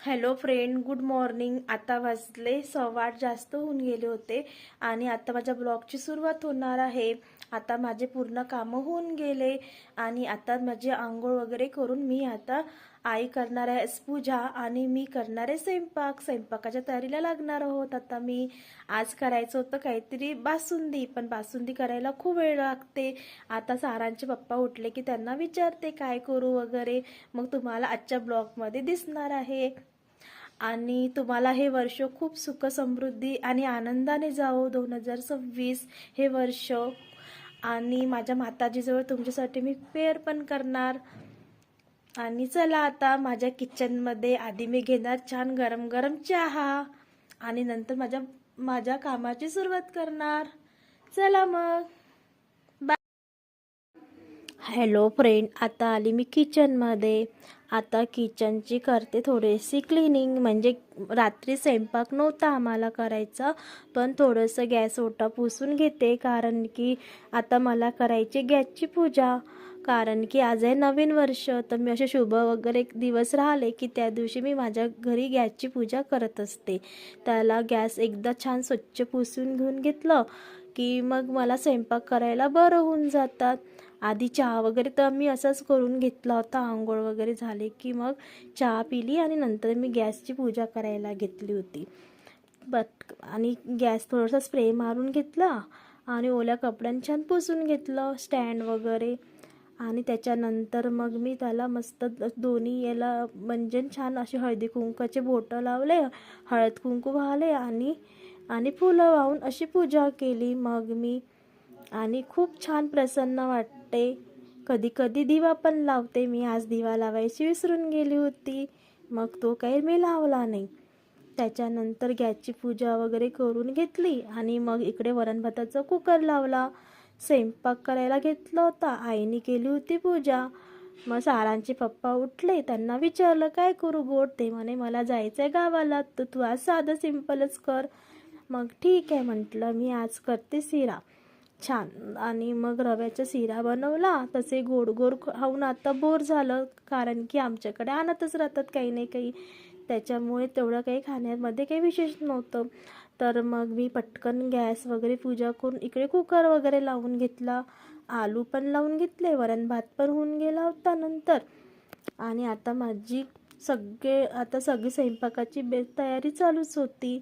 Hello friend, good morning. आता वाजले 8:15 जास्त होऊन गेले होते आणि आता माझ्या ब्लॉगची सुरुवात होणार आहे. आता माझे पूर्ण कामं होऊन गेले आणि आता माझे आंघोळ वगैरे करून मी आता आई करणार आहे पूजा आणि मी करणार आहे स्वयंपाकाच्या तयारीला लागणार आहोत. आता मी आज करायचं होतं काहीतरी बासुंदी, पण बासुंदी करायला खूप वेळ लागते. आता सारांचे पप्पा उठले की त्यांना विचारते काय करू वगैरे, मग तुम्हाला आजच्या ब्लॉगमध्ये दिसणार आहे. आणि तुम्हाला हे वर्ष खूप सुख समृद्धी आणि आनंदाने जावो. 2026 हे वर्ष. आणि माझ्या माताजीजवळ तुमच्यासाठी मी प्रेयर पण करणार. आणि चला आता माझ्या किचनमध्ये आधी मी घेणार छान गरम गरम चहा आणि नंतर माझ्या कामाची सुरुवात करणार. चला मग. हॅलो फ्रेंड, आता आली मी किचनमध्ये. आता किचनची करते थोडीशी क्लिनिंग. म्हणजे रात्री स्वयंपाक नव्हता आम्हाला करायचा, पण थोडंसं गॅस ओटा पुसून घेते, कारण की आता मला करायची गॅसची पूजा. कारण की आज आहे नवीन वर्ष, तर मी असे शुभ वगैरे दिवस राहिले की त्या दिवशी मी माझ्या घरी गॅसची पूजा करत असते. त्याला गॅस एकदा छान स्वच्छ पुसून घेऊन घेतलं की मग मला स्वयंपाक करायला बरं होऊन जातात. आधी चहा वगैरे तर मी असंच करून घेतला होता. आंघोळ वगैरे झाले की मग चहा पिली आणि नंतर मी गॅसची पूजा करायला घेतली होती. आणि गॅस थोडासा स्प्रे मारून घेतला आणि ओल्या कपड्यांनी छान पुसून घेतलं स्टँड वगैरे. आणि त्याच्यानंतर मग मी त्याला मस्त दोन्ही याला म्हणजे छान अशी हळदी कुंकाचे बोटं लावले, हळद कुंकू वाहले आणि आणि फुलं वाहून अशी पूजा केली मग मी. आणि खूप छान प्रसन्न वाटते. कधी कधी दिवा पण लावते मी. आज दिवा लावायची विसरून गेली होती, मग तो काही मी लावला नाही. त्याच्यानंतर गॅसची पूजा वगैरे करून घेतली आणि मग इकडे वरण भाताचा कुकर लावला. स्वयंपाक करायला घेतला होता. आईने केली होती पूजा. मग सारांचे पप्पा उठले, त्यांना विचारलं काय करू गोड. ते म्हणे मला जायचं आहे गावाला, तर तू आज साधं सिंपलच कर. मग ठीक आहे म्हटलं, मी आज करते शिरा छान. आणि मग रव्याचा शिरा बनवला. तसे गोड गोड खाऊन आता बोर झालं, कारण की आमच्याकडे आणतच राहतात काही नाही काही. त्याच्यामुळे तेवढं काही खाण्यामध्ये काही विशेष नव्हतं. तर मग मी पटकन गॅस वगैरे पूजा करून इकडे कुकर वगैरे लावून घेतला. आलू पण लावून घेतले, वरण भात पण होऊन गेला होता नंतर. आणि आता माझी सगळी स्वयंपाकाची तयारी चालूच होती.